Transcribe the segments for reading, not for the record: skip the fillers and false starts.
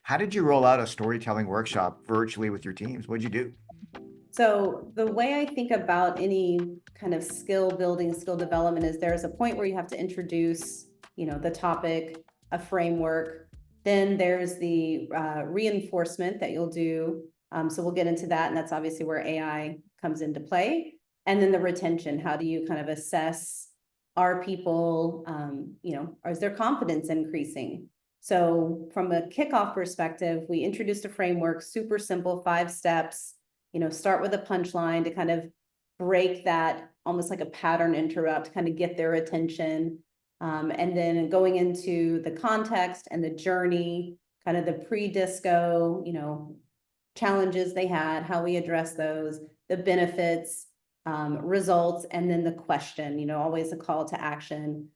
How did you roll out a storytelling workshop virtually with your teams? What'd you do? So the way I think about any kind of skill building, skill development is there's a point where you have to introduce, the topic, a framework. Then there's the reinforcement that you'll do. So we'll get into that, and that's obviously where AI comes into play. And then the retention. How do you kind of assess, are people, is their confidence increasing? So from a kickoff perspective, we introduced a framework, super simple, 5 steps. Start with a punchline to kind of break that, almost like a pattern interrupt, kind of get their attention. And then going into the context and the journey, kind of the pre-DISQO, challenges they had, how we address those, the benefits, results, and then the question, always a call to action.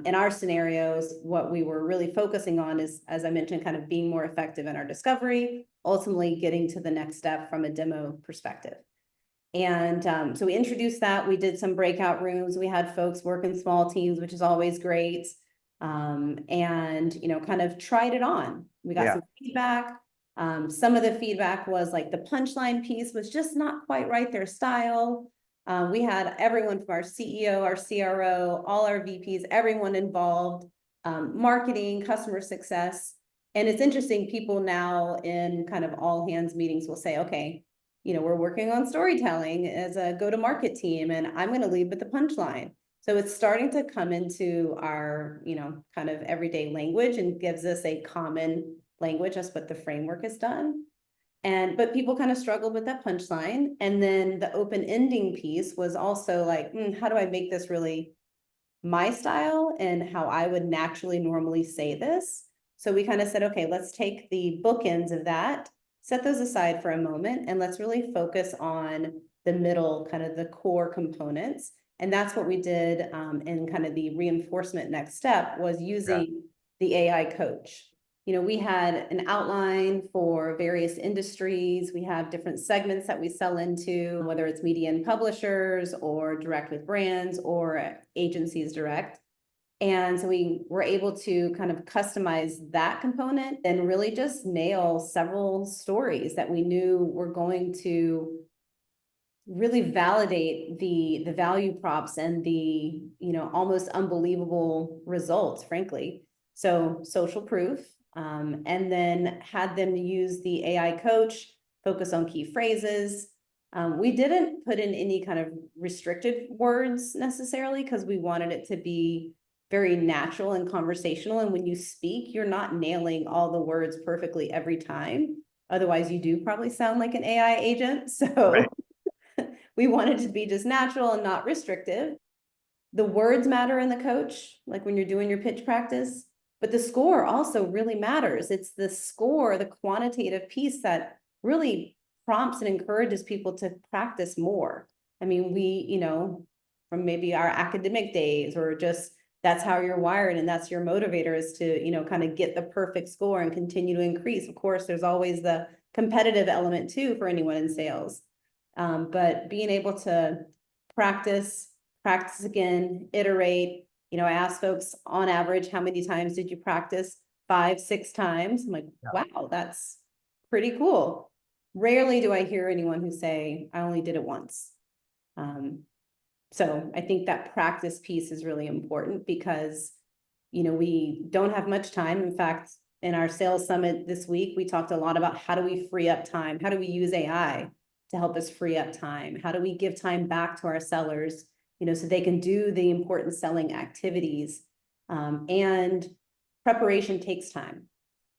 In our scenarios, what we were really focusing on is, as I mentioned, kind of being more effective in our discovery, ultimately getting to the next step from a demo perspective. And so we introduced that. We did some breakout rooms. We had folks work in small teams, which is always great. And, kind of tried it on. We got some feedback. Some of the feedback was like the punchline piece was just not quite right, their style. We had everyone from our CEO, our CRO, all our VPs, everyone involved, marketing, customer success. And it's interesting, people now in kind of all hands meetings will say, okay, we're working on storytelling as a go-to-market team, and I'm going to lead with the punchline. So it's starting to come into our, kind of everyday language and gives us a common language. That's what the framework has done. But people kind of struggled with that punchline. And then the open ending piece was also like, how do I make this really my style and how I would naturally normally say this? So we kind of said, okay, let's take the bookends of that, set those aside for a moment, and let's really focus on the middle, kind of the core components. And that's what we did in kind of the reinforcement next step was using the AI coach. We had an outline for various industries. We have different segments that we sell into, whether it's media and publishers or direct with brands or agencies direct. And so we were able to kind of customize that component and really just nail several stories that we knew were going to really validate the value props and the, almost unbelievable results, frankly. So social proof, and then had them use the AI coach, focus on key phrases. We didn't put in any kind of restricted words necessarily because we wanted it to be very natural and conversational. And when you speak, you're not nailing all the words perfectly every time. Otherwise, you do probably sound like an AI agent. So we wanted to be just natural and not restrictive. The words matter in the coach, like when you're doing your pitch practice, but the score also really matters. It's the score, the quantitative piece that really prompts and encourages people to practice more. I mean, we, from maybe our academic days or just that's how you're wired and that's your motivator is to, kind of get the perfect score and continue to increase. Of course, there's always the competitive element too for anyone in sales. But being able to practice again, iterate. I asked folks on average, how many times did you practice? 5, 6 times. I'm like, wow, that's pretty cool. Rarely do I hear anyone who say, I only did it once. So I think that practice piece is really important because, we don't have much time. In fact, in our sales summit this week, we talked a lot about how do we free up time? How do we use AI to help us free up time? How do we give time back to our sellers, so they can do the important selling activities? And preparation takes time.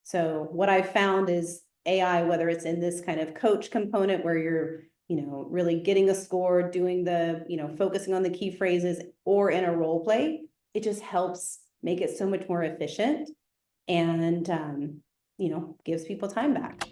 So what I've found is AI, whether it's in this kind of coach component where you're, really getting a score, doing the, focusing on the key phrases, or in a role play, it just helps make it so much more efficient and, gives people time back.